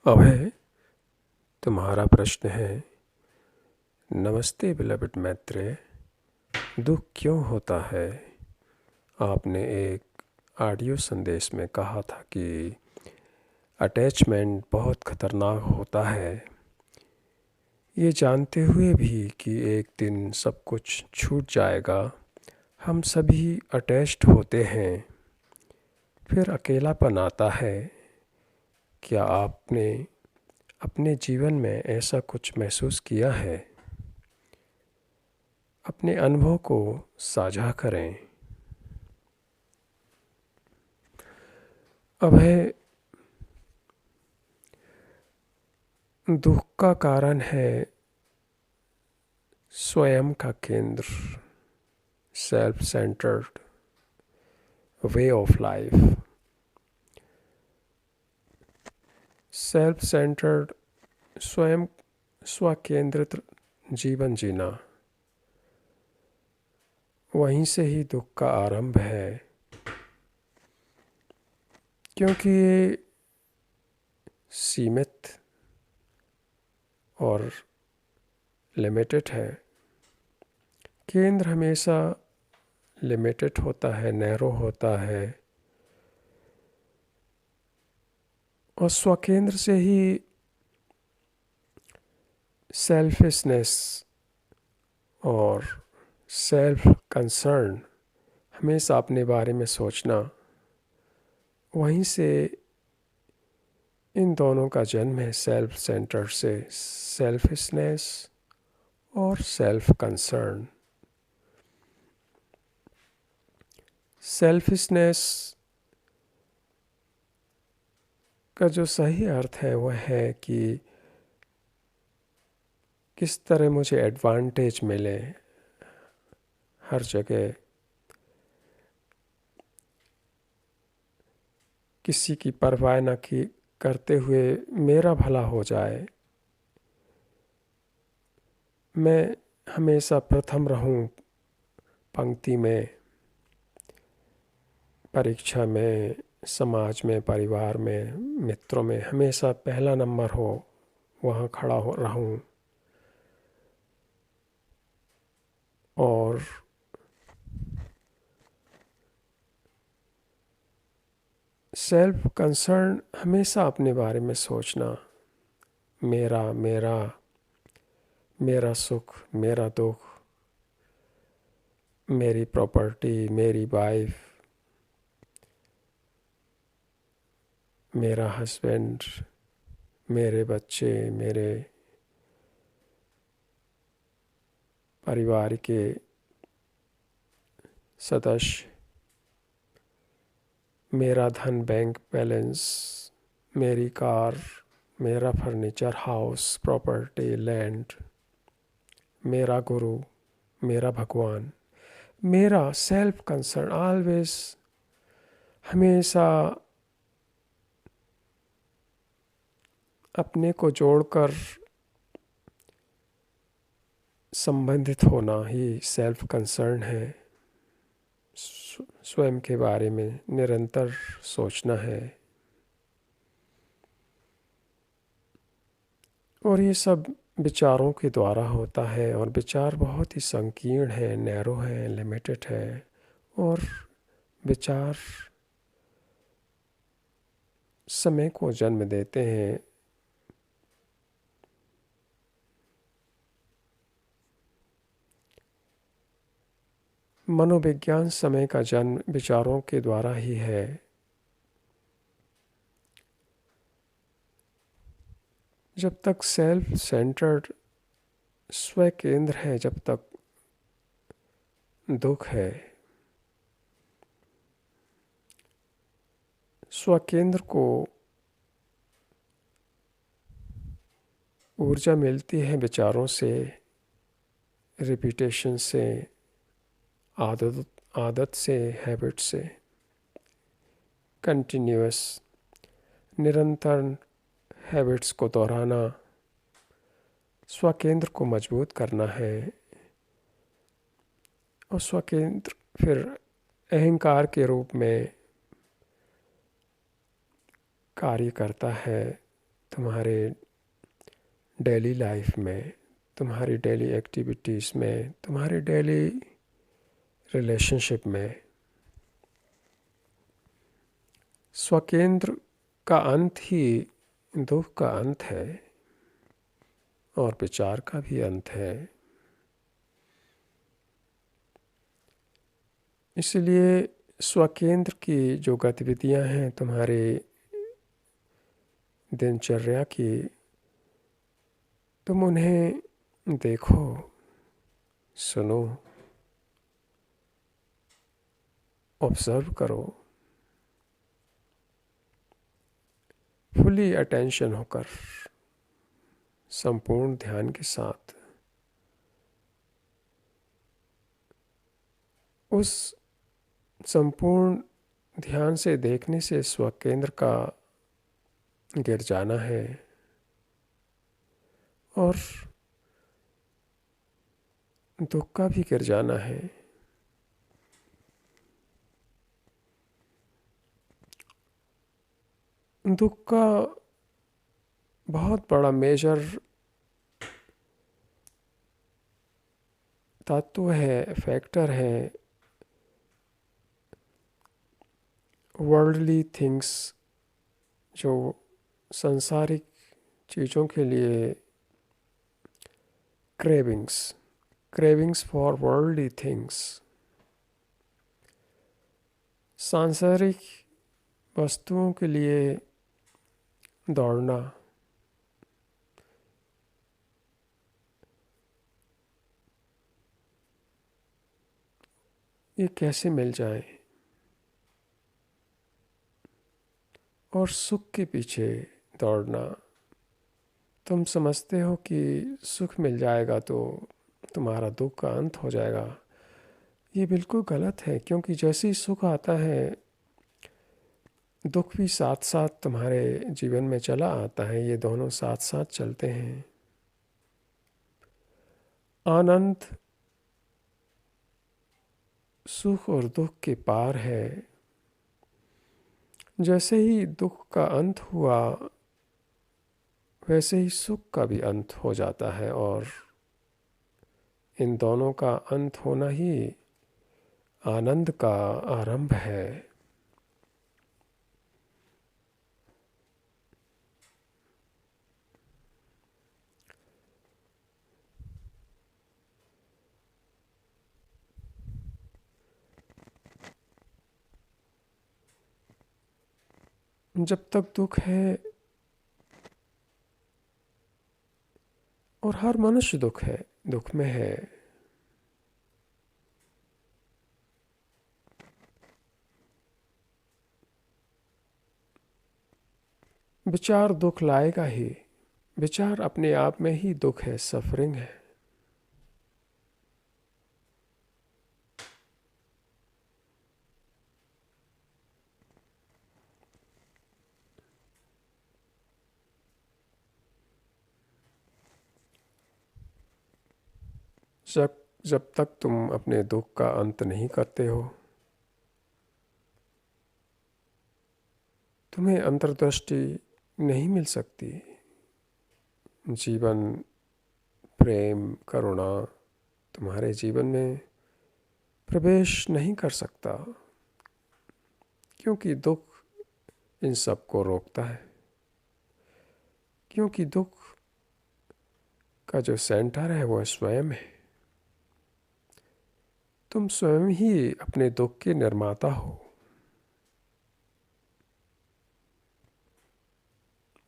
अभय, तुम्हारा प्रश्न है। नमस्ते बिलवड मैत्रेय। दुख क्यों होता है? आपने एक ऑडियो संदेश में कहा था कि अटैचमेंट बहुत ख़तरनाक होता है, ये जानते हुए भी कि एक दिन सब कुछ छूट जाएगा। हम सभी अटैच्ड होते हैं, फिर अकेलापन आता है। क्या आपने अपने जीवन में ऐसा कुछ महसूस किया है? अपने अनुभव को साझा करें। अभय, दुख का कारण है स्वयं का केंद्र, self centred way of life. Self centred स्वयं स्वकेंद्रित जीवन जीना, वहीं से ही दुख का आरंभ है। क्योंकि ये सीमित और लिमिटेड है। केंद्र हमेशा लिमिटेड होता है, नैरो होता है, और स्वकेंद्र से ही सेल्फिशनेस और सेल्फ कंसर्न, हमेशा अपने बारे में सोचना, वहीं से इन दोनों का जन्म है। सेल्फ सेंटर से सेल्फिशनेस और सेल्फ कंसर्न। सेल्फिशनेस का जो सही अर्थ है वह है कि किस तरह मुझे एडवांटेज मिले हर जगह, किसी की परवाह न की करते हुए मेरा भला हो जाए, मैं हमेशा प्रथम रहूं पंक्ति में, परीक्षा में, समाज में, परिवार में, मित्रों में हमेशा पहला नंबर हो, वहाँ खड़ा हो रहूं। और सेल्फ कंसर्न हमेशा अपने बारे में सोचना, मेरा मेरा मेरा सुख, मेरा दुख, मेरी प्रॉपर्टी, मेरी वाइफ, मेरा हस्बैंड, मेरे बच्चे, मेरे परिवार के सदस्य, मेरा धन, बैंक बैलेंस, मेरी कार, मेरा फर्नीचर, हाउस, प्रॉपर्टी, लैंड, मेरा गुरु, मेरा भगवान, मेरा सेल्फ कंसर्न ऑलवेज, हमेशा अपने को जोड़कर संबंधित होना ही सेल्फ कंसर्न है। स्वयं के बारे में निरंतर सोचना है। और ये सब विचारों के द्वारा होता है, और विचार बहुत ही संकीर्ण है, नैरो है, लिमिटेड है। और विचार समय को जन्म देते हैं। मनोविज्ञान समय का जन्म विचारों के द्वारा ही है। जब तक सेल्फ सेंटर्ड स्व केंद्र है, जब तक दुख है। स्व केंद्र को ऊर्जा मिलती है विचारों से, रिपीटेशन से, आदत से, हैबिट से। कंटिन्यूअस, निरंतर हैबिट्स को दोहराना स्वकेंद्र को मजबूत करना है। और स्वकेंद्र फिर अहंकार के रूप में कार्य करता है, तुम्हारे डेली लाइफ में, तुम्हारी डेली एक्टिविटीज़ में, तुम्हारी डेली रिलेशनशिप में स्वकेंद्र का अंत ही दुख का अंत है और विचार का भी अंत है। इसलिए स्वकेंद्र की जो गतिविधियां हैं तुम्हारी दिनचर्या की, तुम उन्हें देखो, सुनो, ऑब्जर्व करो, फुली अटेंशन होकर, संपूर्ण ध्यान के साथ उस संपूर्ण ध्यान से देखने से स्वकेंद्र का गिर जाना है और दुख का भी गिर जाना है। दुख का बहुत बड़ा मेजर तत्व है, फैक्टर है, वर्ल्डली थिंग्स, जो सांसारिक चीज़ों के लिए क्रेविंग्स फॉर वर्ल्डली थिंग्स, सांसारिक वस्तुओं के लिए दौड़ना, ये कैसे मिल जाए, और सुख के पीछे दौड़ना। तुम समझते हो कि सुख मिल जाएगा तो तुम्हारा दुख का अंत हो जाएगा। ये बिल्कुल गलत है, क्योंकि जैसे ही सुख आता है दुख भी साथ साथ तुम्हारे जीवन में चला आता है। ये दोनों साथ साथ चलते हैं। आनंद सुख और दुख के पार है। जैसे ही दुख का अंत हुआ वैसे ही सुख का भी अंत हो जाता है, और इन दोनों का अंत होना ही आनंद का आरंभ है। जब तक दुख है, और हर मनुष्य दुख में है, विचार दुख लाएगा ही। विचार अपने आप में ही दुख है, सफरिंग है। जब जब तक तुम अपने दुख का अंत नहीं करते हो, तुम्हें अंतर्दृष्टि नहीं मिल सकती। जीवन, प्रेम, करुणा तुम्हारे जीवन में प्रवेश नहीं कर सकता, क्योंकि दुख इन सब को रोकता है। क्योंकि दुख का जो सेंटर है वो स्वयं है। तुम स्वयं ही अपने दुख के निर्माता हो।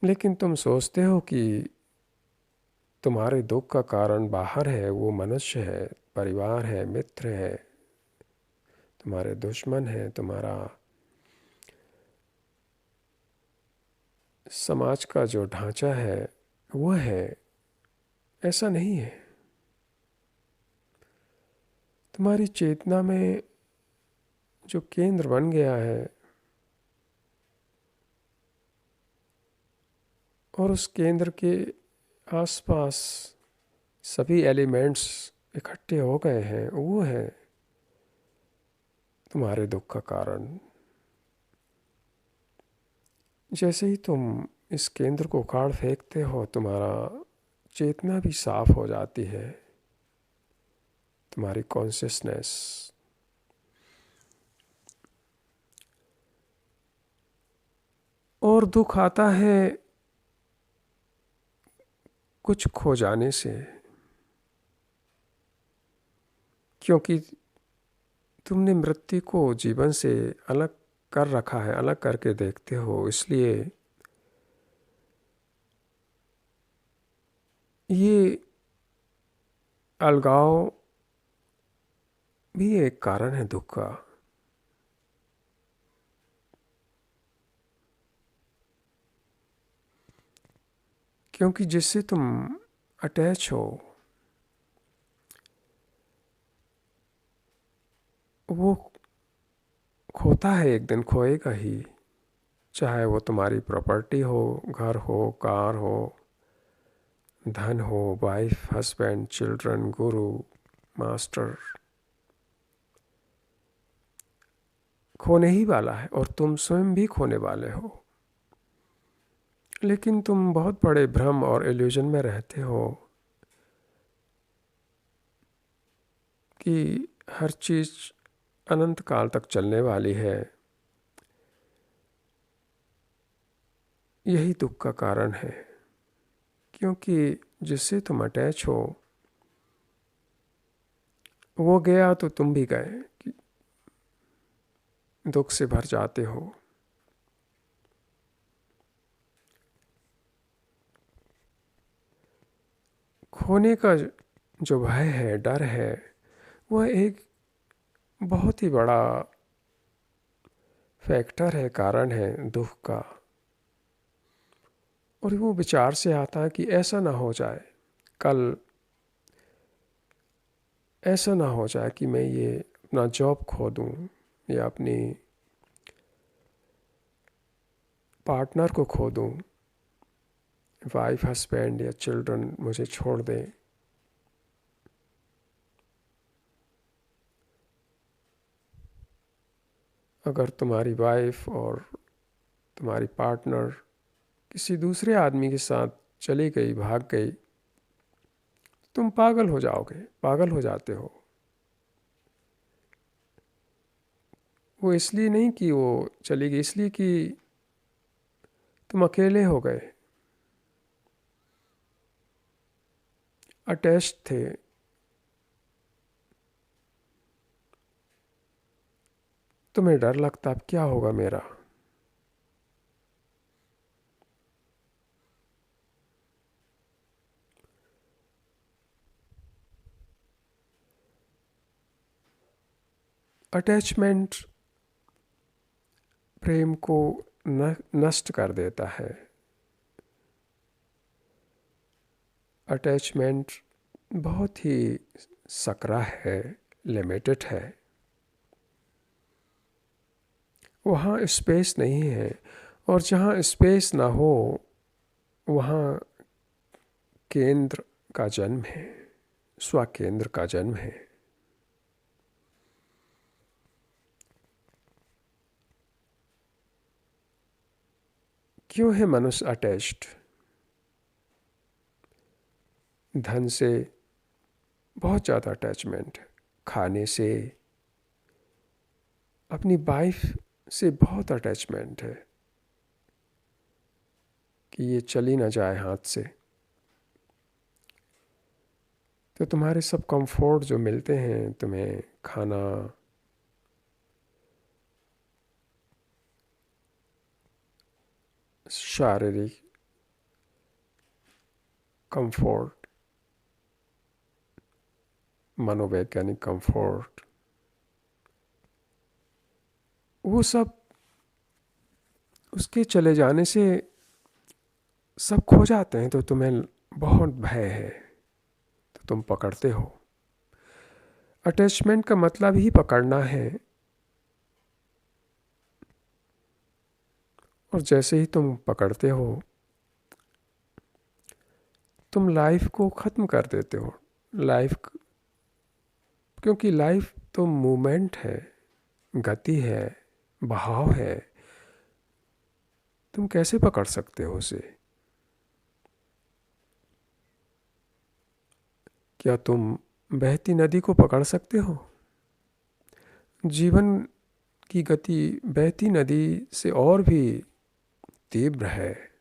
लेकिन तुम सोचते हो कि तुम्हारे दुख का कारण बाहर है, वो मनुष्य है, परिवार है, मित्र है, तुम्हारे दुश्मन है, तुम्हारा समाज का जो ढांचा है वो है। ऐसा नहीं है। तुम्हारी चेतना में जो केंद्र बन गया है, और उस केंद्र के आसपास सभी एलिमेंट्स इकट्ठे हो गए हैं, वो है तुम्हारे दुख का कारण। जैसे ही तुम इस केंद्र को उखाड़ फेंकते हो, तुम्हारा चेतना भी साफ हो जाती है, तुम्हारी कॉन्शियसनेस। और दुख आता है कुछ खो जाने से, क्योंकि तुमने मृत्यु को जीवन से अलग कर रखा है, अलग करके देखते हो, इसलिए ये अलगाव भी एक कारण है दुख का। क्योंकि जिससे तुम अटैच हो वो खोता है, एक दिन खोएगा ही। चाहे वो तुम्हारी प्रॉपर्टी हो, घर हो, कार हो, धन हो, वाइफ, हस्बैंड, चिल्ड्रन, गुरु, मास्टर, खोने ही वाला है, और तुम स्वयं भी खोने वाले हो। लेकिन तुम बहुत बड़े भ्रम और इल्यूजन में रहते हो कि हर चीज़ अनंत काल तक चलने वाली है। यही दुख का कारण है, क्योंकि जिससे तुम अटैच हो वो गया तो तुम भी गए, दुख से भर जाते हो। खोने का जो भय है, डर है, वह एक बहुत ही बड़ा फैक्टर है, कारण है दुख का। और वो विचार से आता है कि ऐसा ना हो जाए कल, ऐसा ना हो जाए कि मैं ये अपना जॉब खो दूँ, या अपनी पार्टनर को खो दूँ, वाइफ, हस्बैंड या चिल्ड्रन मुझे छोड़ दें। अगर तुम्हारी वाइफ और तुम्हारी पार्टनर किसी दूसरे आदमी के साथ चली गई, भाग गई, तुम पागल हो जाओगे, पागल हो जाते हो। वो इसलिए नहीं कि वो चली गई, इसलिए कि तुम अकेले हो गए, अटैच थे। तुम्हें डर लगता अब क्या होगा मेरा। अटैचमेंट प्रेम को नष्ट कर देता है। अटैचमेंट बहुत ही सकरा है, लिमिटेड है, वहाँ स्पेस नहीं है। और जहाँ स्पेस ना हो वहाँ केंद्र का जन्म है, स्वकेंद्र का जन्म है। क्यों है मनुष्य अटैच्ड? धन से बहुत ज़्यादा अटैचमेंट है, खाने से, अपनी वाइफ से बहुत अटैचमेंट है कि ये चली ना जाए हाथ से। तो तुम्हारे सब कंफर्ट जो मिलते हैं तुम्हें, खाना, शारीरिक कंफर्ट, मनोवैज्ञानिक कंफर्ट, वो सब उसके चले जाने से सब खो जाते हैं। तो तुम्हें बहुत भय है, तो तुम पकड़ते हो। अटैचमेंट का मतलब ही पकड़ना है। और जैसे ही तुम पकड़ते हो तुम लाइफ को ख़त्म कर देते हो। लाइफ, क्योंकि लाइफ तो मूवमेंट है, गति है, बहाव है। तुम कैसे पकड़ सकते हो उसे? क्या तुम बहती नदी को पकड़ सकते हो? जीवन की गति बहती नदी से और भी तीव्र है।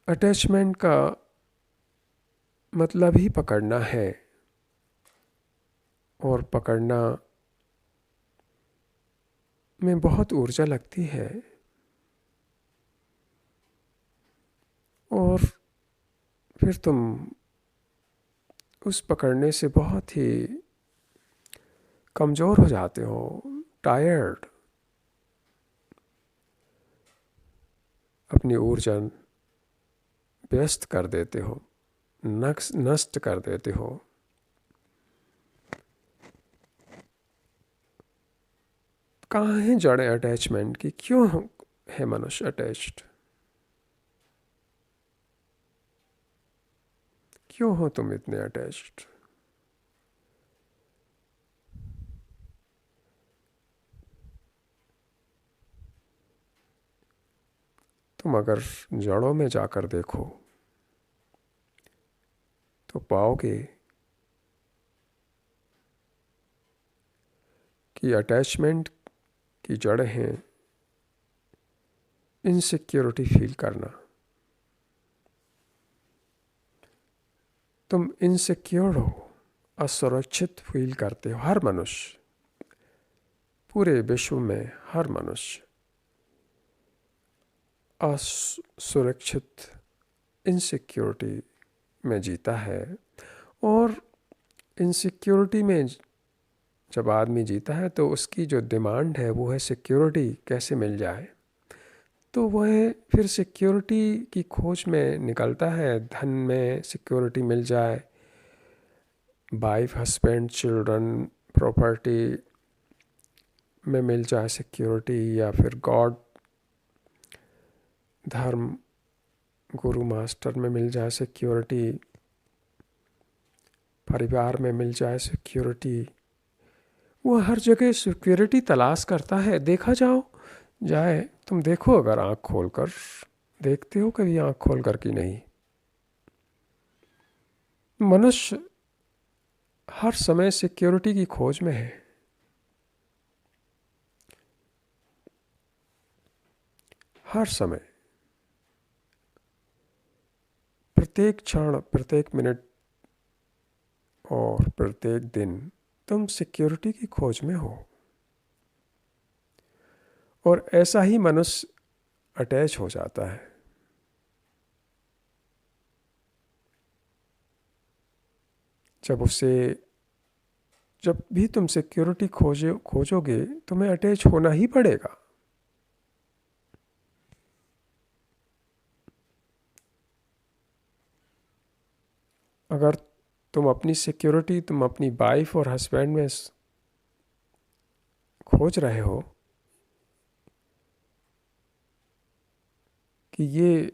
अटैचमेंट का मतलब ही पकड़ना है, और पकड़ना में बहुत ऊर्जा लगती है, और फिर तुम उस पकड़ने से बहुत ही कमज़ोर हो जाते हो, टायर्ड, अपनी ऊर्जा व्यस्त कर देते हो, नष्ट कर देते हो। कहाँ है जड़ें अटैचमेंट की? क्यों है मनुष्य अटैच्ड? क्यों हो तुम इतने अटैच्ड? तुम अगर जड़ों में जाकर देखो तो पाओगे कि अटैचमेंट की जड़ें हैं इनसिक्योरिटी फील करना। तुम इनसिक्योर हो, असुरक्षित फील करते हो। हर मनुष्य, पूरे विश्व में हर मनुष्य असुरक्षित, इनसिक्योरिटी में जीता है। और इनसिक्योरिटी में जब आदमी जीता है तो उसकी जो डिमांड है वो है सिक्योरिटी कैसे मिल जाए। तो वह फिर सिक्योरिटी की खोज में निकलता है। धन में सिक्योरिटी मिल जाए, वाइफ, हस्बैंड, चिल्ड्रन, प्रॉपर्टी में मिल जाए सिक्योरिटी, या फिर गॉड, धर्म, गुरु, मास्टर में मिल जाए सिक्योरिटी, परिवार में मिल जाए सिक्योरिटी। वो हर जगह सिक्योरिटी तलाश करता है। देखा जाए, तुम देखो, अगर आँख खोलकर देखते हो कभी आँख खोलकर कि नहीं? मनुष्य हर समय सिक्योरिटी की खोज में है। हर समय, प्रत्येक क्षण, प्रत्येक मिनट और प्रत्येक दिन तुम सिक्योरिटी की खोज में हो। और ऐसा ही मनुष्य अटैच हो जाता है। जब भी तुम सिक्योरिटी खोजोगे, तुम्हें अटैच होना ही पड़ेगा। अगर तुम अपनी सिक्योरिटी तुम अपनी वाइफ और हस्बैंड में खोज रहे हो कि ये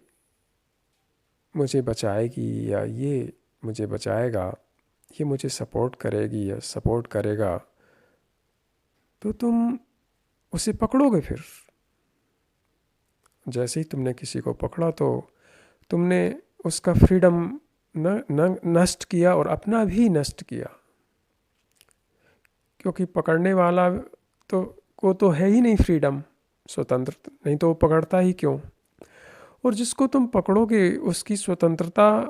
मुझे बचाएगी या ये मुझे बचाएगा, ये मुझे सपोर्ट करेगी या सपोर्ट करेगा, तो तुम उसे पकड़ोगे। फिर जैसे ही तुमने किसी को पकड़ा तो तुमने उसका फ्रीडम नष्ट किया और अपना भी नष्ट किया। क्योंकि पकड़ने वाला तो है ही नहीं फ्रीडम, स्वतंत्र, नहीं तो वो पकड़ता ही क्यों? और जिसको तुम पकड़ोगे उसकी स्वतंत्रता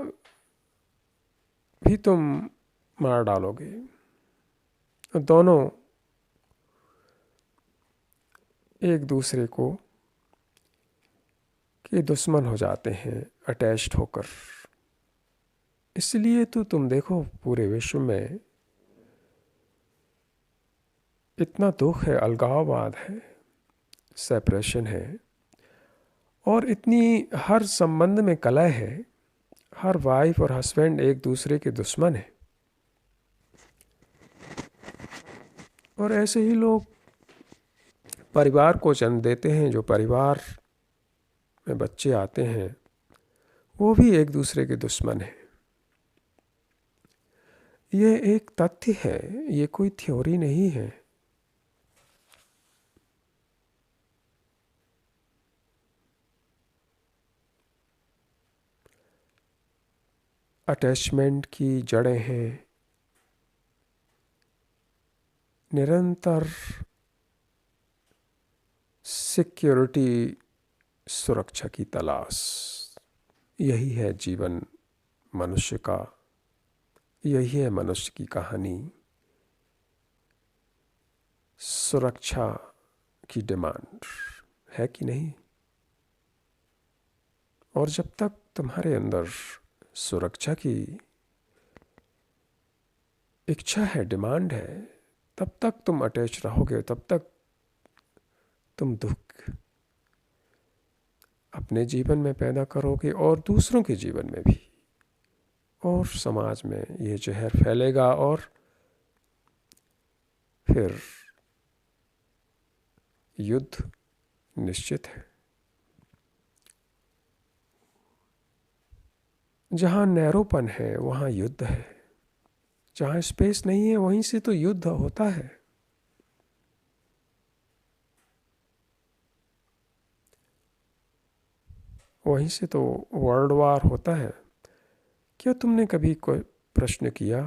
भी तुम मार डालोगे। दोनों एक दूसरे को के दुश्मन हो जाते हैं अटैच्ड होकर। इसलिए तो तुम देखो पूरे विश्व में इतना दुख है, अलगाववाद है, सेपरेशन है, और इतनी हर संबंध में कलह है। हर वाइफ और हस्बैंड एक दूसरे के दुश्मन है। और ऐसे ही लोग परिवार को जन्म देते हैं। जो परिवार में बच्चे आते हैं वो भी एक दूसरे के दुश्मन है। ये एक तथ्य है, ये कोई थ्योरी नहीं है। अटैचमेंट की जड़ें हैं निरंतर सिक्योरिटी, सुरक्षा की तलाश। यही है जीवन मनुष्य का, यही है मनुष्य की कहानी। सुरक्षा की डिमांड है कि नहीं? और जब तक तुम्हारे अंदर सुरक्षा की इच्छा है, डिमांड है, तब तक तुम अटैच रहोगे, तब तक तुम दुख अपने जीवन में पैदा करोगे और दूसरों के जीवन में भी, और समाज में ये जहर फैलेगा और फिर युद्ध निश्चित है। जहाँ नैरोपन है वहाँ युद्ध है, जहाँ स्पेस नहीं है वहीं से तो युद्ध होता है। वहीं से तो वर्ल्ड वार होता है। क्या तुमने कभी कोई प्रश्न किया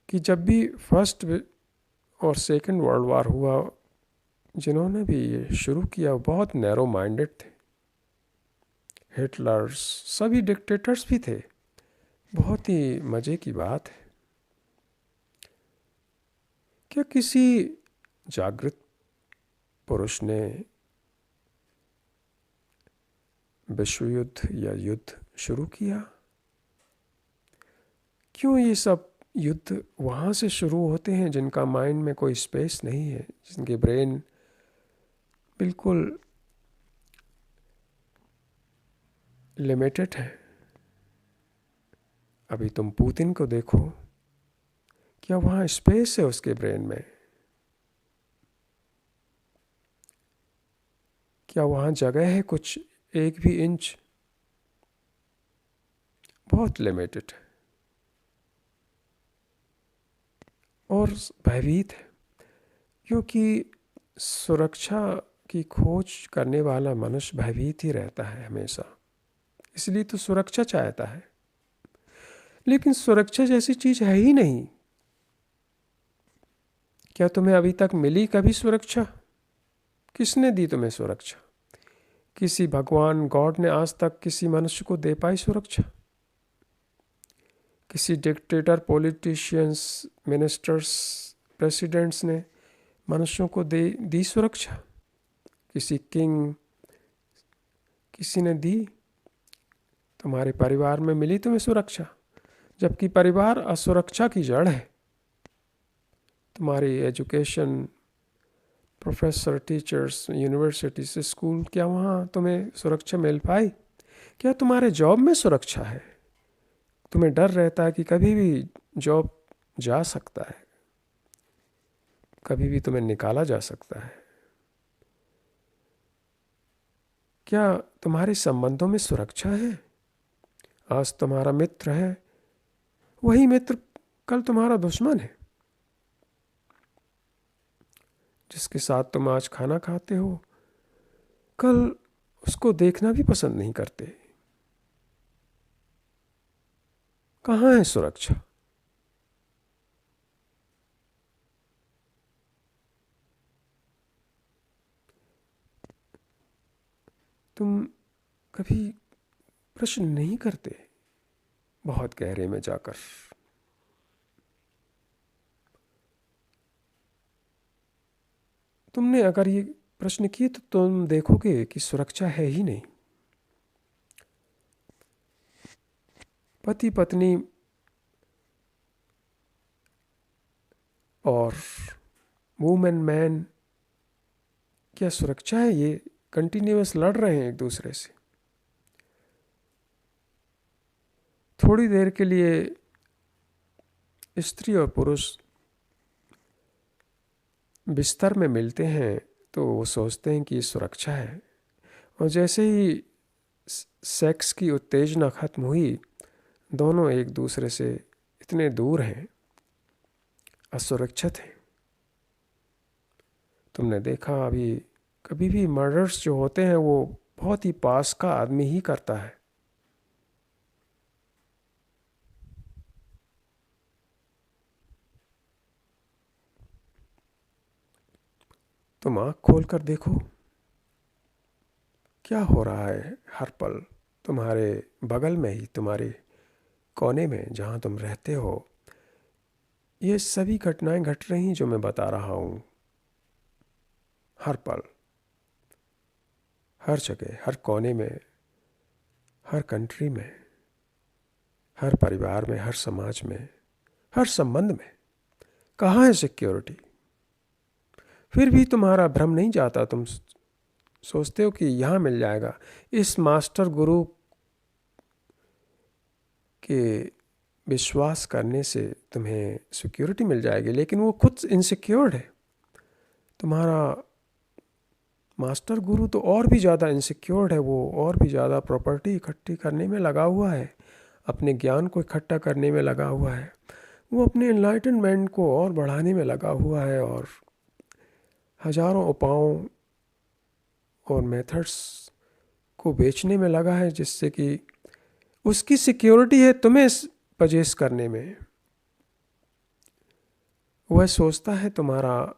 कि जब भी फर्स्ट और सेकंड वर्ल्ड वार हुआ, जिन्होंने भी ये शुरू किया वो बहुत नैरो माइंडेड थे। हिटलर्स, सभी डिक्टेटर्स भी थे। बहुत ही मज़े की बात है, क्या किसी जागृत पुरुष ने विश्व युद्ध या युद्ध शुरू किया? क्यों ये सब युद्ध वहाँ से शुरू होते हैं जिनका माइंड में कोई स्पेस नहीं है, जिनके ब्रेन बिल्कुल लिमिटेड है। अभी तुम पुतिन को देखो, क्या वहाँ स्पेस है उसके ब्रेन में? क्या वहाँ जगह है कुछ एक भी इंच? बहुत लिमिटेड है और भयभीत है, क्योंकि सुरक्षा की खोज करने वाला मनुष्य भयभीत ही रहता है हमेशा, इसलिए तो सुरक्षा चाहता है। लेकिन सुरक्षा जैसी चीज है ही नहीं। क्या तुम्हें अभी तक मिली कभी सुरक्षा? किसने दी तुम्हें सुरक्षा? किसी भगवान गॉड ने आज तक किसी मनुष्य को दे पाई सुरक्षा? किसी डिक्टेटर, पॉलिटिशियंस, मिनिस्टर्स, प्रेसिडेंट्स ने मनुष्यों को दी सुरक्षा? किसी किंग, किसी ने दी? तुम्हारे परिवार में मिली तुम्हें सुरक्षा? जबकि परिवार असुरक्षा की जड़ है। तुम्हारी education, professor, teachers, universities, school, क्या वहाँ तुम्हें सुरक्षा मिल पाई? क्या तुम्हारे जॉब में सुरक्षा है? तुम्हें डर रहता है कि कभी भी जॉब जा सकता है, कभी भी तुम्हें निकाला जा सकता है। क्या तुम्हारे संबंधों में सुरक्षा है? आज तुम्हारा मित्र है, वही मित्र कल तुम्हारा दुश्मन है। जिसके साथ तुम आज खाना खाते हो, कल उसको देखना भी पसंद नहीं करते। कहाँ है सुरक्षा? तुम कभी प्रश्न नहीं करते बहुत गहरे में जाकर? तुमने अगर ये प्रश्न किए तो तुम देखोगे कि सुरक्षा है ही नहीं। पति पत्नी और वुमेन मैन, क्या सुरक्षा है? ये कंटिन्यूअस लड़ रहे हैं एक दूसरे से। थोड़ी देर के लिए स्त्री और पुरुष बिस्तर में मिलते हैं तो वो सोचते हैं कि ये सुरक्षा है, और जैसे ही सेक्स की उत्तेजना खत्म हुई, दोनों एक दूसरे से इतने दूर हैं, असुरक्षित हैं। तुमने देखा अभी कभी भी मर्डर्स जो होते हैं वो बहुत ही पास का आदमी ही करता है। तुम आँख खोल कर देखो क्या हो रहा है हर पल तुम्हारे बगल में ही, तुम्हारे कोने में जहाँ तुम रहते हो। ये सभी घटनाएं घट रही जो मैं बता रहा हूँ, हर पल, हर जगह, हर कोने में, हर कंट्री में, हर परिवार में, हर समाज में, हर संबंध में। कहाँ है सिक्योरिटी? फिर भी तुम्हारा भ्रम नहीं जाता, तुम सोचते हो कि यहाँ मिल जाएगा, इस मास्टर गुरु के विश्वास करने से तुम्हें सिक्योरिटी मिल जाएगी। लेकिन वो खुद इनसिक्योर्ड है। तुम्हारा मास्टर गुरु तो और भी ज़्यादा इनसिक्योर्ड है। वो और भी ज़्यादा प्रॉपर्टी इकट्ठी करने में लगा हुआ है, अपने ज्ञान को इकट्ठा करने में लगा हुआ है। वो अपने एनलाइटनमेंट को और बढ़ाने में लगा हुआ है और हजारों उपायों और मेथड्स को बेचने में लगा है, जिससे कि उसकी सिक्योरिटी है तुम्हें पजेस करने में। वह सोचता है तुम्हारा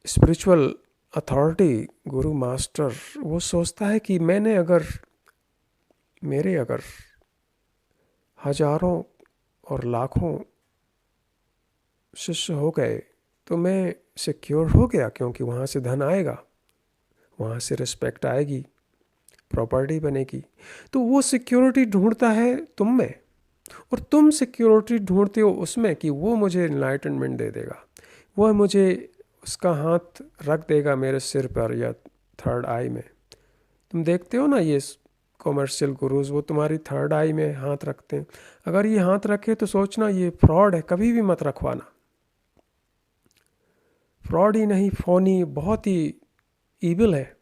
स्पिरिचुअल अथॉरिटी, गुरु मास्टर, वो सोचता है कि मेरे अगर हजारों और लाखों शिष्य हो गए तो मैं सिक्योर हो गया, क्योंकि वहाँ से धन आएगा, वहाँ से रिस्पेक्ट आएगी, प्रॉपर्टी बनेगी। तो वो सिक्योरिटी ढूंढता है तुम में, और तुम सिक्योरिटी ढूंढते हो उसमें कि वो मुझे एनलाइटनमेंट दे देगा, वह मुझे उसका हाथ रख देगा मेरे सिर पर या थर्ड आई में। तुम देखते हो ना ये कॉमर्शियल गुरुज, वो तुम्हारी थर्ड आई में हाथ रखते हैं। अगर ये हाथ रखे तो सोचना ये फ्रॉड है, कभी भी मत रखवाना। फ्रॉड ही नहीं, फोनी, बहुत ही ईविल है,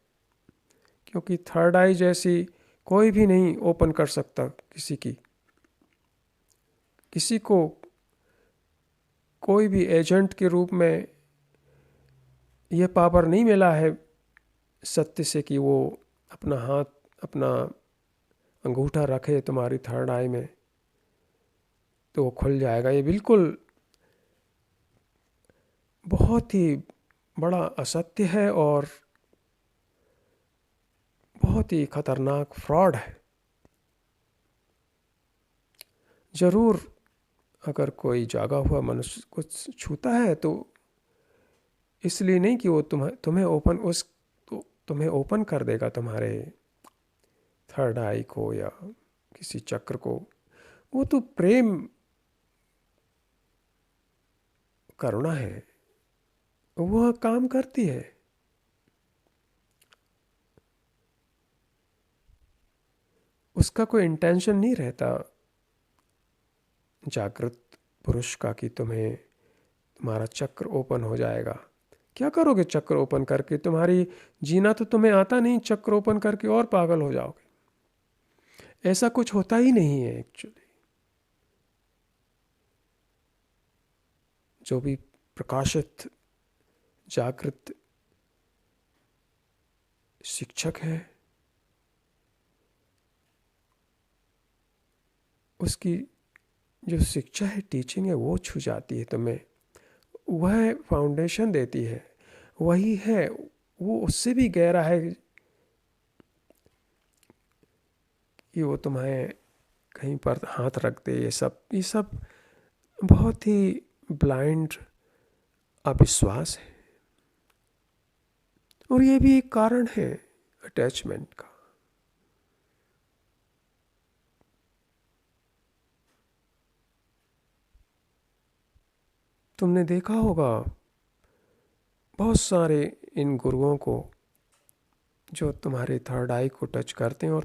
क्योंकि थर्ड आई जैसी कोई भी नहीं ओपन कर सकता किसी को कोई भी एजेंट के रूप में ये पावर नहीं मिला है सत्य से कि वो अपना हाथ, अपना अंगूठा रखे तुम्हारी थर्ड आई में तो वो खुल जाएगा। ये बिल्कुल बहुत ही बड़ा असत्य है और बहुत ही खतरनाक फ्रॉड है। ज़रूर अगर कोई जागा हुआ मनुष्य कुछ छूता है तो इसलिए नहीं कि वो तुम्हें ओपन कर देगा तुम्हारे थर्ड आई को या किसी चक्र को। वो तो प्रेम, करुणा है, वह काम करती है। उसका कोई इंटेंशन नहीं रहता जागृत पुरुष का कि तुम्हारा चक्र ओपन हो जाएगा। क्या करोगे चक्र ओपन करके? तुम्हारी जीना तो तुम्हें आता नहीं, चक्र ओपन करके और पागल हो जाओगे। ऐसा कुछ होता ही नहीं है एक्चुअली। जो भी प्रकाशित जागृत शिक्षक है, उसकी जो शिक्षा है, टीचिंग है, वो छू जाती है तुम्हें। वह फाउंडेशन देती है, वही है। वो उससे भी गहरा है कि वो तुम्हें कहीं पर हाथ रख दे। ये सब बहुत ही ब्लाइंड अविश्वास है, और ये भी एक कारण है अटैचमेंट का। तुमने देखा होगा बहुत सारे इन गुरुओं को जो तुम्हारे थर्ड आई को टच करते हैं, और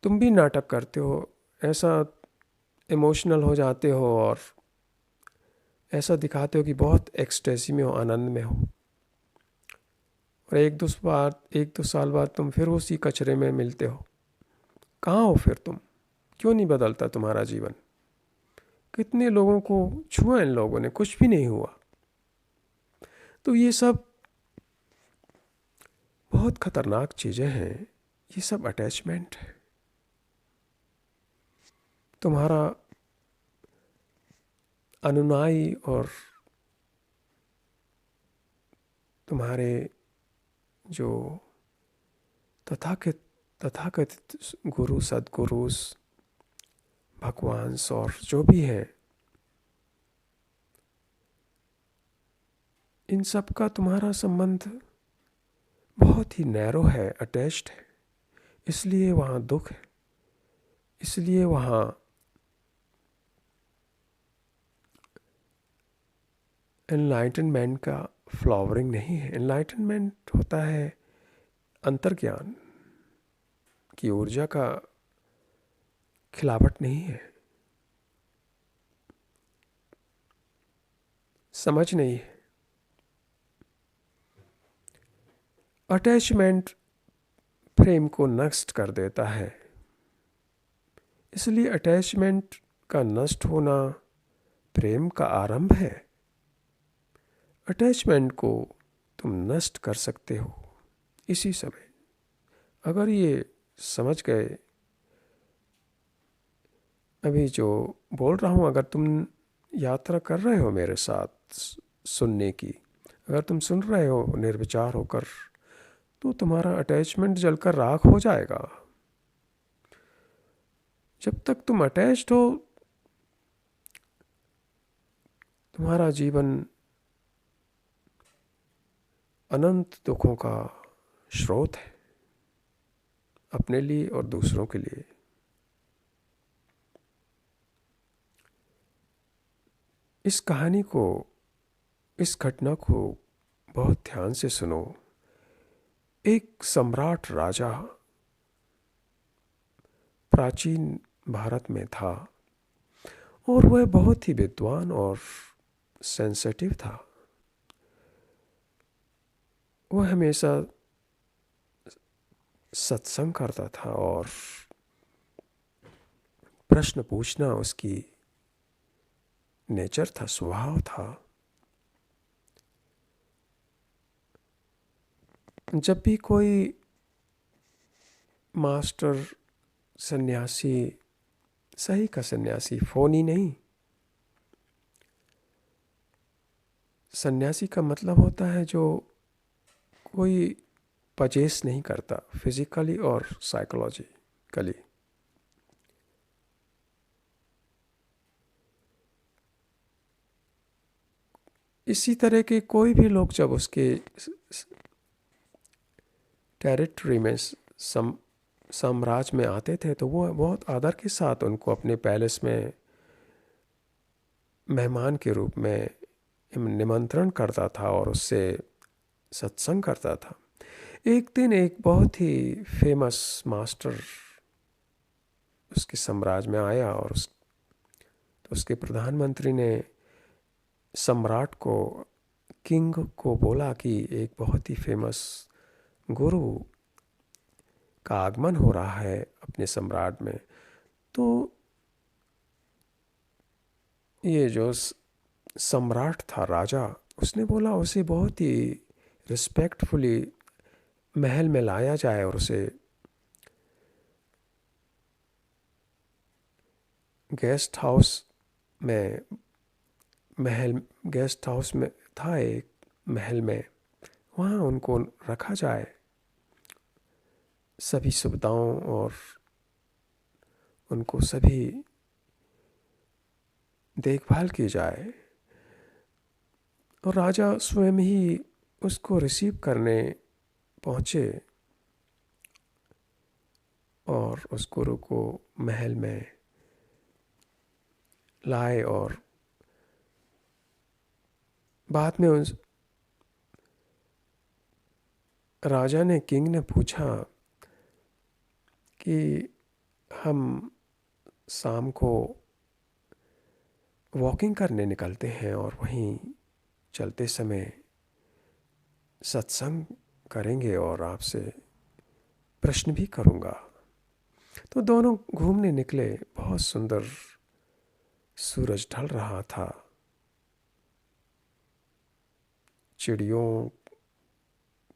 तुम भी नाटक करते हो, ऐसा इमोशनल हो जाते हो और ऐसा दिखाते हो कि बहुत एक्सटेसी में हो, आनंद में हो, और एक दो साल बाद तुम फिर उसी कचरे में मिलते हो। कहाँ हो फिर तुम? क्यों नहीं बदलता तुम्हारा जीवन? कितने लोगों को छुआ इन लोगों ने, कुछ भी नहीं हुआ। तो ये सब बहुत खतरनाक चीज़ें हैं। ये सब अटैचमेंट है। तुम्हारा अनुयायी और तुम्हारे जो तथाकथित गुरु, सद्गुरुस, भगवान और जो भी हैं, इन सब का तुम्हारा संबंध बहुत ही नैरो है, अटैच्ड है। इसलिए वहाँ दुख है, इसलिए वहाँ एनलाइटनमेंट का फ्लावरिंग नहीं है। एनलाइटनमेंट होता है अंतर्ज्ञान की ऊर्जा का खिलावट नहीं है, समझ नहीं है। अटैचमेंट प्रेम को नष्ट कर देता है, इसलिए अटैचमेंट का नष्ट होना प्रेम का आरंभ है। अटैचमेंट को तुम नष्ट कर सकते हो इसी समय। अगर ये समझ गए, अभी जो बोल रहा हूँ, अगर तुम यात्रा कर रहे हो मेरे साथ सुनने की, अगर तुम सुन रहे हो निर्विचार होकर, तो तुम्हारा अटैचमेंट जलकर राख हो जाएगा। जब तक तुम अटैच्ड हो, तुम्हारा जीवन अनंत दुखों का स्रोत है, अपने लिए और दूसरों के लिए। इस कहानी को, इस घटना को बहुत ध्यान से सुनो। एक सम्राट राजा प्राचीन भारत में था, और वह बहुत ही विद्वान और सेंसिटिव था। वह हमेशा सत्संग करता था और प्रश्न पूछना उसकी नेचर था, स्वभाव था। जब भी कोई मास्टर सन्यासी, सही का सन्यासी, फोनी नहीं, सन्यासी का मतलब होता है जो कोई पजेस नहीं करता फिजिकली और साइकोलॉजिकली। इसी तरह के कोई भी लोग जब उसके टेरिटरी में, साम्राज्य में आते थे, तो वो बहुत आदर के साथ उनको अपने पैलेस में मेहमान के रूप में निमंत्रण करता था और उससे सत्संग करता था। एक दिन एक बहुत ही फेमस मास्टर उसके साम्राज्य में आया, और तो उसके प्रधानमंत्री ने सम्राट को, किंग को बोला कि एक बहुत ही फेमस गुरु का आगमन हो रहा है अपने सम्राट में। तो ये जो सम्राट था, राजा, उसने बोला उसे बहुत ही रिस्पेक्टफुली महल में लाया जाए और उसे गेस्ट हाउस में, गेस्ट हाउस में था एक महल में, वहाँ उनको रखा जाए, सभी सुविधाओं और उनको सभी देखभाल की जाए। और राजा स्वयं ही उसको रिसीव करने पहुँचे और उस गुरु को महल में लाए। और बाद में उस राजा ने, किंग ने पूछा कि हम शाम को वॉकिंग करने निकलते हैं और वहीं चलते समय सत्संग करेंगे और आपसे प्रश्न भी करूँगा। तो दोनों घूमने निकले। बहुत सुंदर सूरज ढल रहा था, चिड़ियों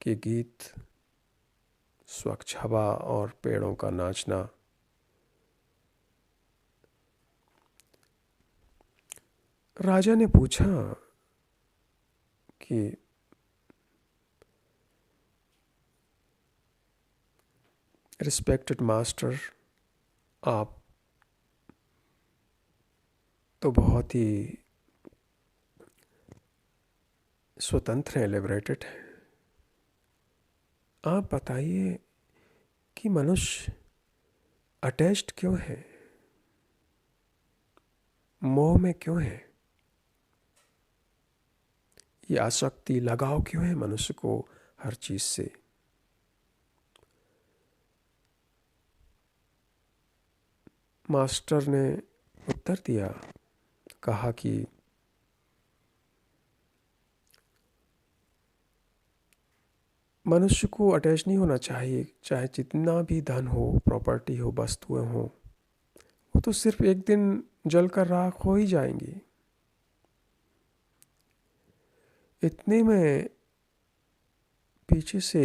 के गीत, स्वच्छ हवा और पेड़ों का नाचना। राजा ने पूछा कि रिस्पेक्टेड मास्टर, आप तो बहुत ही स्वतंत्र हैं, लिबरेटेड हैं। आप बताइए कि मनुष्य अटैच्ड क्यों है, मोह में क्यों है, ये आसक्ति, लगाव क्यों है मनुष्य को हर चीज से। मास्टर ने उत्तर दिया, कहा कि मनुष्य को अटैच नहीं होना चाहिए, चाहे जितना भी धन हो, प्रॉपर्टी हो, वस्तुएं हो, वो तो सिर्फ एक दिन जलकर राख हो ही जाएंगी। इतने में पीछे से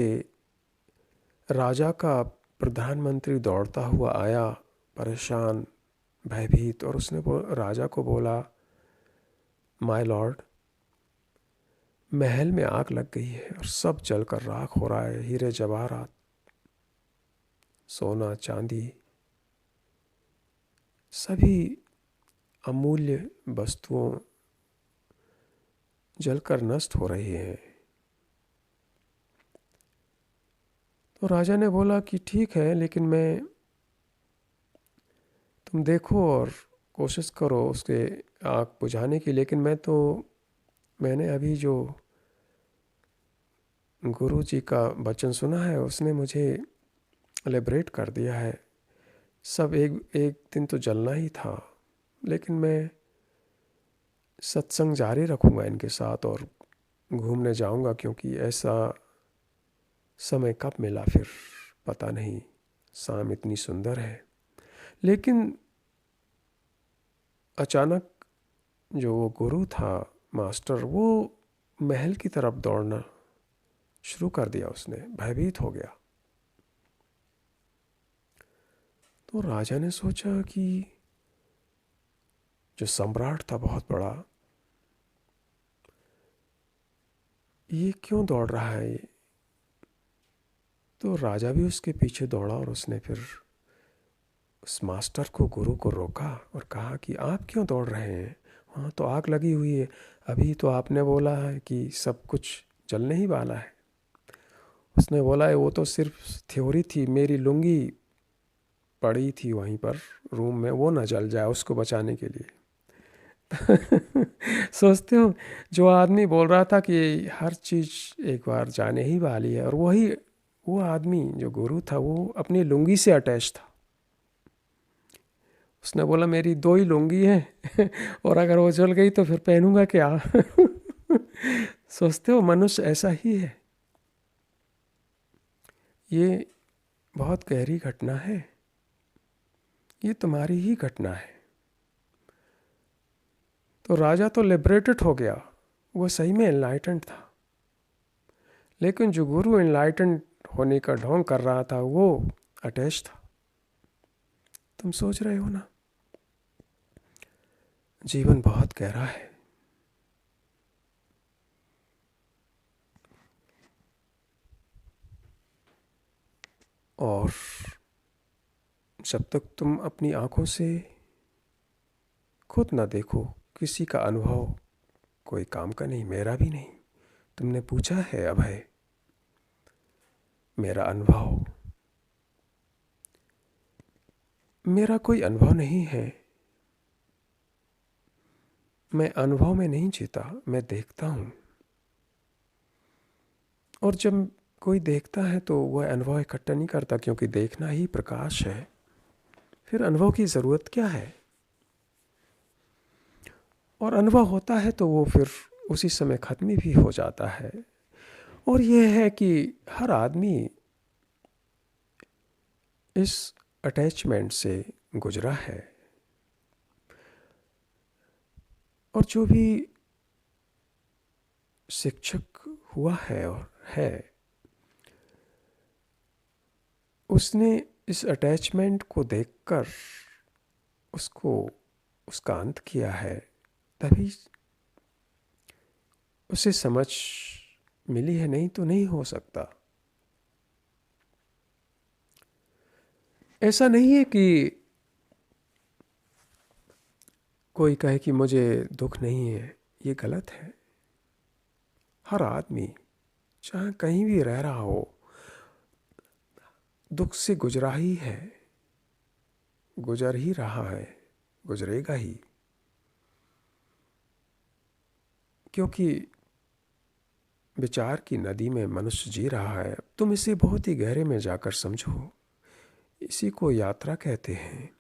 राजा का प्रधानमंत्री दौड़ता हुआ आया, परेशान, भयभीत, और उसने राजा को बोला, माय लॉर्ड, महल में आग लग गई है और सब जलकर राख हो रहा है। हीरे जवाहरात, सोना चांदी, सभी अमूल्य वस्तुओं जलकर नष्ट हो रही हैं। तो राजा ने बोला कि ठीक है, लेकिन तुम देखो और कोशिश करो उसके आग बुझाने की, लेकिन मैंने अभी जो गुरु जी का वचन सुना है, उसने मुझे लिबरेट कर दिया है। सब एक एक दिन तो जलना ही था, लेकिन मैं सत्संग जारी रखूँगा इनके साथ और घूमने जाऊँगा, क्योंकि ऐसा समय कब मिला फिर पता नहीं, शाम इतनी सुंदर है। लेकिन अचानक जो वो गुरु था, मास्टर, वो महल की तरफ दौड़ना शुरू कर दिया। उसने भयभीत हो गया। तो राजा ने सोचा कि जो सम्राट था बहुत बड़ा, ये क्यों दौड़ रहा है। तो राजा भी उसके पीछे दौड़ा और उसने फिर उस मास्टर को, गुरु को रोका और कहा कि आप क्यों दौड़ रहे हैं, वहाँ तो आग लगी हुई है, अभी तो आपने बोला है कि सब कुछ जलने ही वाला है। उसने बोला है वो तो सिर्फ थ्योरी थी, मेरी लुंगी पड़ी थी वहीं पर रूम में, वो ना जल जाए, उसको बचाने के लिए। सोचते हो, जो आदमी बोल रहा था कि हर चीज़ एक बार जाने ही वाली है, और वो आदमी जो गुरु था, वो अपनी लुंगी से अटैच था। उसने बोला मेरी दो ही लुंगी है और अगर वो जल गई तो फिर पहनूंगा क्या। सोचते हो मनुष्य ऐसा ही है। ये बहुत गहरी घटना है, ये तुम्हारी ही घटना है। तो राजा तो लिबरेटेड हो गया, वो सही में एनलाइटेंड था, लेकिन जो गुरु एनलाइटेंड होने का ढोंग कर रहा था, वो अटैच था। तुम सोच रहे हो ना, जीवन बहुत गहरा है। और जब तक तुम अपनी आंखों से खुद ना देखो, किसी का अनुभव कोई काम का नहीं, मेरा भी नहीं। तुमने पूछा है अभय, मेरा अनुभव, मेरा कोई अनुभव नहीं है। मैं अनुभव में नहीं जीता, मैं देखता हूँ। और जब कोई देखता है तो वह अनुभव इकट्ठा नहीं करता, क्योंकि देखना ही प्रकाश है। फिर अनुभव की ज़रूरत क्या है। और अनुभव होता है तो वो फिर उसी समय ख़त्म भी हो जाता है। और यह है कि हर आदमी इस अटैचमेंट से गुजरा है। और जो भी शिक्षक हुआ है और है, उसने इस अटैचमेंट को देखकर उसका अंत किया है, तभी उसे समझ मिली है, नहीं तो नहीं हो सकता। ऐसा नहीं है कि कोई कहे कि मुझे दुख नहीं है, ये गलत है। हर आदमी चाहे कहीं भी रह रहा हो दुख से गुजरा ही है, गुजर ही रहा है, गुजरेगा ही। क्योंकि विचार की नदी में मनुष्य जी रहा है। तुम इसे बहुत ही गहरे में जाकर समझो, इसी को यात्रा कहते हैं।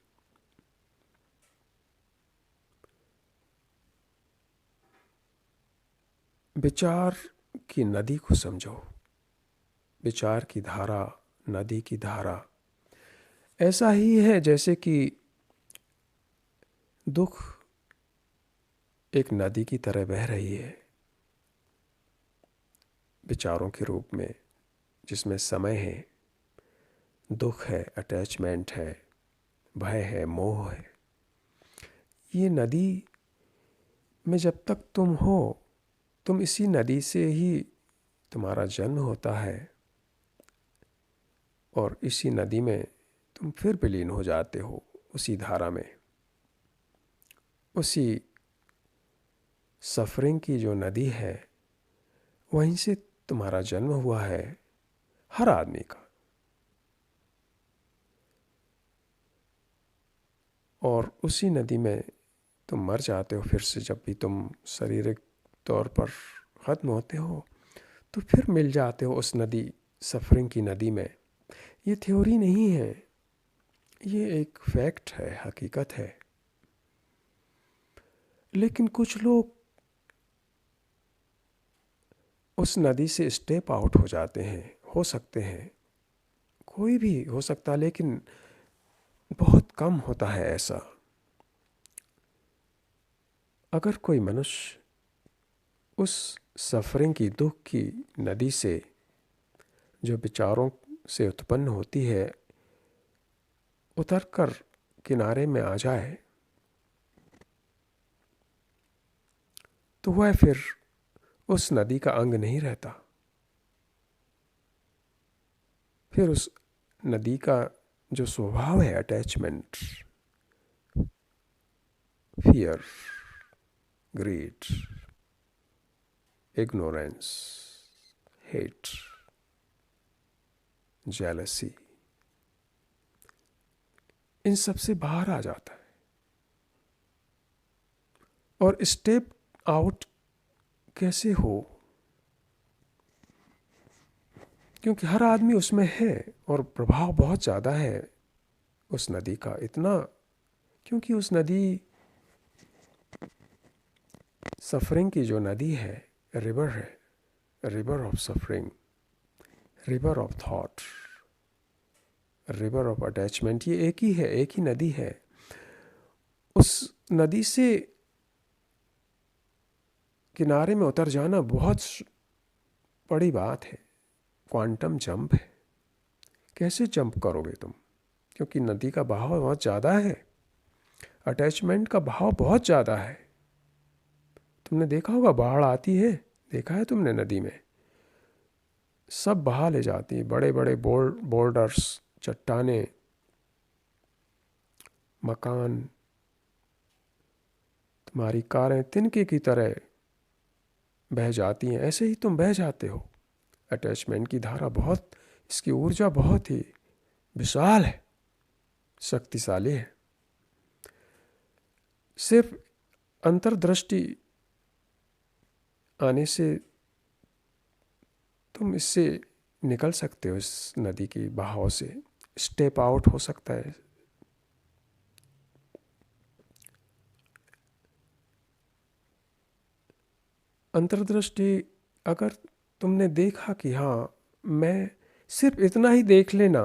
विचार की नदी को समझो, विचार की धारा, नदी की धारा ऐसा ही है जैसे कि दुख एक नदी की तरह बह रही है, विचारों के रूप में, जिसमें समय है, दुख है, अटैचमेंट है, भय है, मोह है। ये नदी में जब तक तुम हो, तुम इसी नदी से ही तुम्हारा जन्म होता है और इसी नदी में तुम फिर विलीन हो जाते हो, उसी धारा में। उसी सफरिंग की जो नदी है, वहीं से तुम्हारा जन्म हुआ है, हर आदमी का। और उसी नदी में तुम मर जाते हो फिर से। जब भी तुम शारीरिक तौर पर ख़त्म होते हो तो फिर मिल जाते हो उस नदी, सफरिंग की नदी में। ये थ्योरी नहीं है, ये एक फैक्ट है, हकीकत है। लेकिन कुछ लोग उस नदी से स्टेप आउट हो जाते हैं, हो सकते हैं, कोई भी हो सकता, लेकिन बहुत कम होता है ऐसा। अगर कोई मनुष्य उस सफरिंग की, दुख की नदी से, जो विचारों से उत्पन्न होती है, उतर कर किनारे में आ जाए तो वह फिर उस नदी का अंग नहीं रहता। फिर उस नदी का जो स्वभाव है, attachment, fear, greed, ignorance, hate, jealousy, इन सब से बाहर आ जाता है। और स्टेप आउट कैसे हो? क्योंकि हर आदमी उसमें है और प्रभाव बहुत ज़्यादा है उस नदी का, इतना, क्योंकि उस नदी, सफरिंग की जो नदी है, रिवर है, river of suffering, river of thought, river of attachment, ये एक ही है, एक ही नदी है। उस नदी से किनारे में उतर जाना बहुत बड़ी बात है, क्वांटम जंप है। कैसे जंप करोगे तुम? क्योंकि नदी का बहाव बहुत ज़्यादा है, अटैचमेंट का बहाव बहुत ज़्यादा है। तुमने देखा होगा, बाढ़ आती है, देखा है तुमने नदी में, सब बहा ले जाती है, बड़े बड़े बोल्डर्स, चट्टाने, मकान, तुम्हारी कारें तिनके की तरह बह जाती हैं। ऐसे ही तुम बह जाते हो। अटैचमेंट की धारा बहुत, इसकी ऊर्जा बहुत ही विशाल है, शक्तिशाली है। सिर्फ अंतर्दृष्टि आने से तुम इससे निकल सकते हो, इस नदी की बहाव से स्टेप आउट हो सकता है। अंतर्दृष्टि, अगर तुमने देखा कि हाँ, मैं, सिर्फ इतना ही देख लेना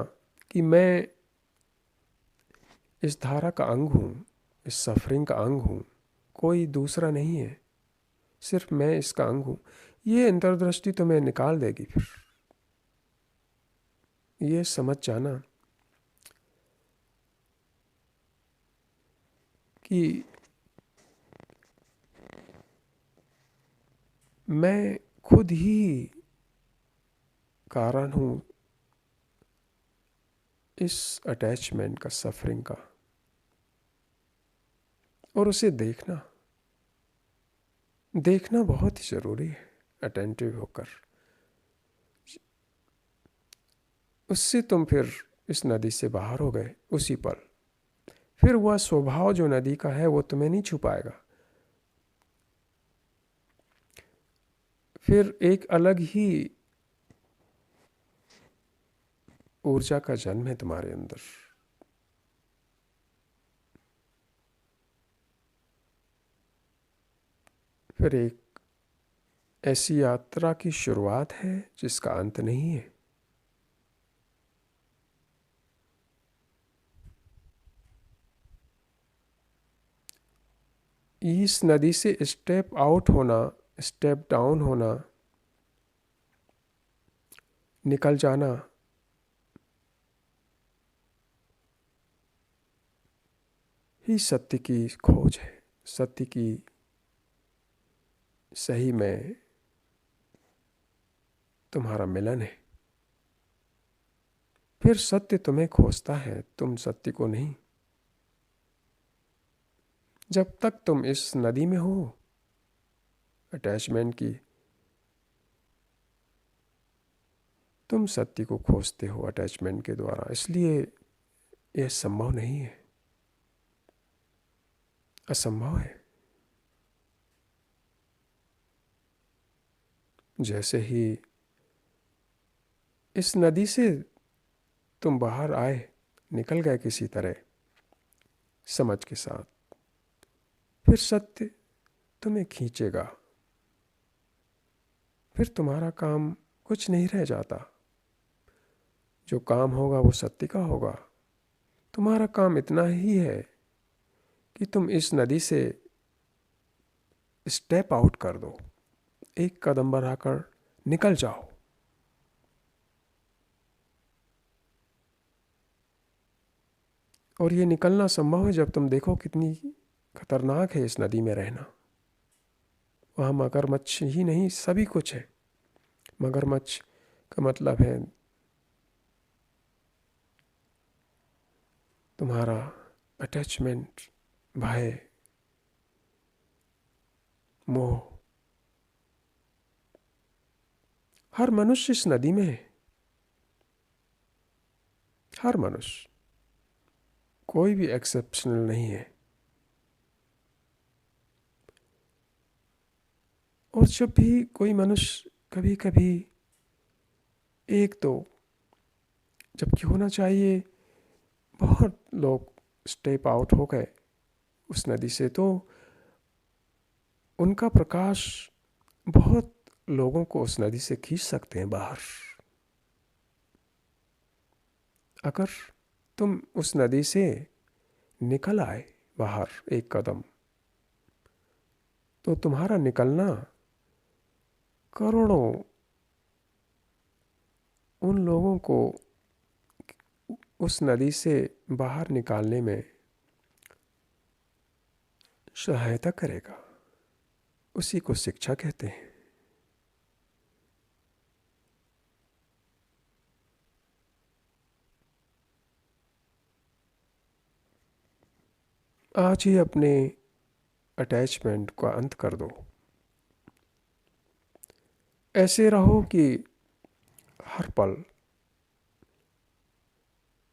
कि मैं इस धारा का अंग हूँ, इस सफरिंग का अंग हूँ, कोई दूसरा नहीं है, सिर्फ मैं इसका अंग हूँ, ये अंतर्दृष्टि तुम्हें निकाल देगी। फिर ये समझ जाना कि मैं खुद ही कारण हूँ इस अटैचमेंट का, सफरिंग का। और उसे देखना देखना बहुत ही ज़रूरी है, अटेंटिव होकर। उससे तुम फिर इस नदी से बाहर हो गए उसी पल। फिर वह स्वभाव जो नदी का है वो तुम्हें नहीं छुपाएगा। फिर एक अलग ही ऊर्जा का जन्म है तुम्हारे अंदर। फिर एक ऐसी यात्रा की शुरुआत है जिसका अंत नहीं है। इस नदी से स्टेप आउट होना, स्टेप डाउन होना, निकल जाना, ही सत्य की खोज है। सत्य की सही में तुम्हारा मिलन है। फिर सत्य तुम्हें खोजता है, तुम सत्य को नहीं। जब तक तुम इस नदी में हो अटैचमेंट की, तुम सत्य को खोजते हो अटैचमेंट के द्वारा। इसलिए यह संभव नहीं है, असंभव है। जैसे ही इस नदी से तुम बाहर आए, निकल गए किसी तरह समझ के साथ, फिर सत्य तुम्हें खींचेगा। फिर तुम्हारा काम कुछ नहीं रह जाता। जो काम होगा वो सत्य का होगा। तुम्हारा काम इतना ही है कि तुम इस नदी से स्टेप आउट कर दो, एक कदम बढ़ाकर निकल जाओ। और ये निकलना संभव है जब तुम देखो कितनी खतरनाक है इस नदी में रहना। वहाँ मगरमच्छ ही नहीं, सभी कुछ है। मगरमच्छ का मतलब है तुम्हारा अटैचमेंट, भय, मोह। हर मनुष्य इस नदी में है, हर मनुष्य, कोई भी एक्सेप्शनल नहीं है। और जब भी कोई मनुष्य कभी कभी एक दो, जबकि होना चाहिए बहुत लोग स्टेप आउट हो गए उस नदी से, तो उनका प्रकाश बहुत लोगों को उस नदी से खींच सकते हैं बाहर। अगर तुम उस नदी से निकल आए बाहर एक कदम, तो तुम्हारा निकलना करोड़ों उन लोगों को उस नदी से बाहर निकालने में सहायता करेगा। उसी को शिक्षा कहते हैं। आज ही अपने अटैचमेंट का अंत कर दो। ऐसे रहो कि हर पल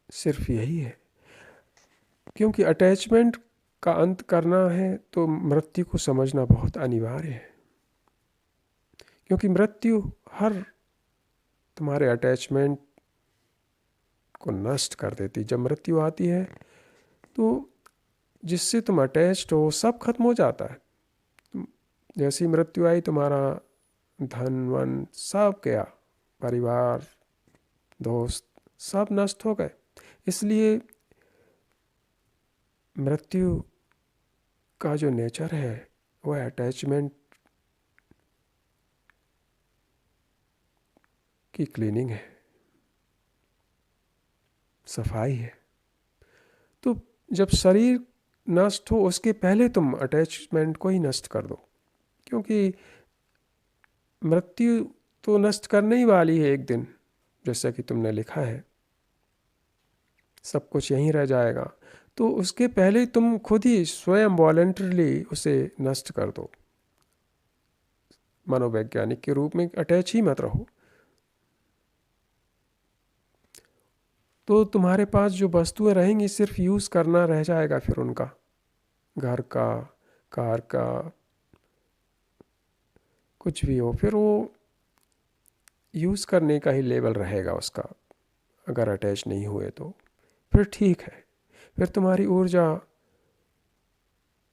सिर्फ यही है। क्योंकि अटैचमेंट का अंत करना है तो मृत्यु को समझना बहुत अनिवार्य है। क्योंकि मृत्यु हर तुम्हारे अटैचमेंट को नष्ट कर देती। जब मृत्यु आती है तो जिससे तुम अटैच्ड हो सब खत्म हो जाता है। जैसी मृत्यु आई, तुम्हारा धन वन सब गया, परिवार, दोस्त सब नष्ट हो गए। इसलिए मृत्यु का जो नेचर है वह अटैचमेंट की क्लीनिंग है, सफाई है। तो जब शरीर नष्ट हो उसके पहले तुम अटैचमेंट को ही नष्ट कर दो। क्योंकि मृत्यु तो नष्ट करने ही वाली है एक दिन, जैसा कि तुमने लिखा है, सब कुछ यहीं रह जाएगा। तो उसके पहले तुम खुद ही स्वयं वॉलंटरली उसे नष्ट कर दो। मनोवैज्ञानिक के रूप में अटैच ही मत रहो। तो तुम्हारे पास जो वस्तुएं रहेंगी सिर्फ यूज़ करना रह जाएगा फिर उनका, घर का, कार का, कुछ भी हो, फिर वो यूज़ करने का ही लेवल रहेगा उसका। अगर अटैच नहीं हुए तो फिर ठीक है, फिर तुम्हारी ऊर्जा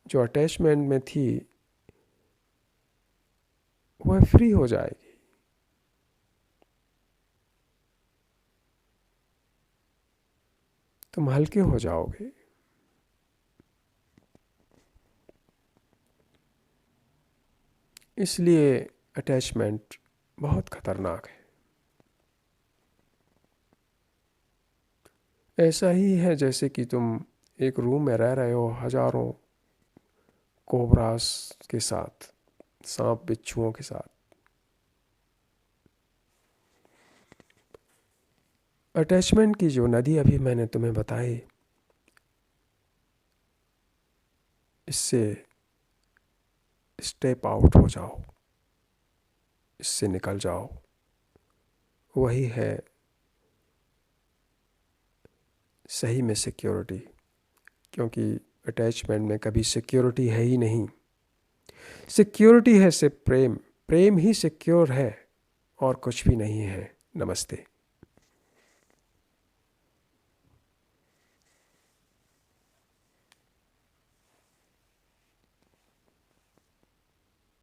जो अटैचमेंट में थी वह फ्री हो जाएगी। तुम हल्के हो जाओगे। इसलिए अटैचमेंट बहुत खतरनाक है। ऐसा ही है जैसे कि तुम एक रूम में रह रहे हो हजारों कोबरास के साथ, सांप बिच्छुओं के साथ। अटैचमेंट की जो नदी अभी मैंने तुम्हें बताई, इससे स्टेप आउट हो जाओ, इससे निकल जाओ। वही है सही में सिक्योरिटी, क्योंकि अटैचमेंट में कभी सिक्योरिटी है ही नहीं। सिक्योरिटी है सिर्फ प्रेम, प्रेम ही सिक्योर है और कुछ भी नहीं है। नमस्ते।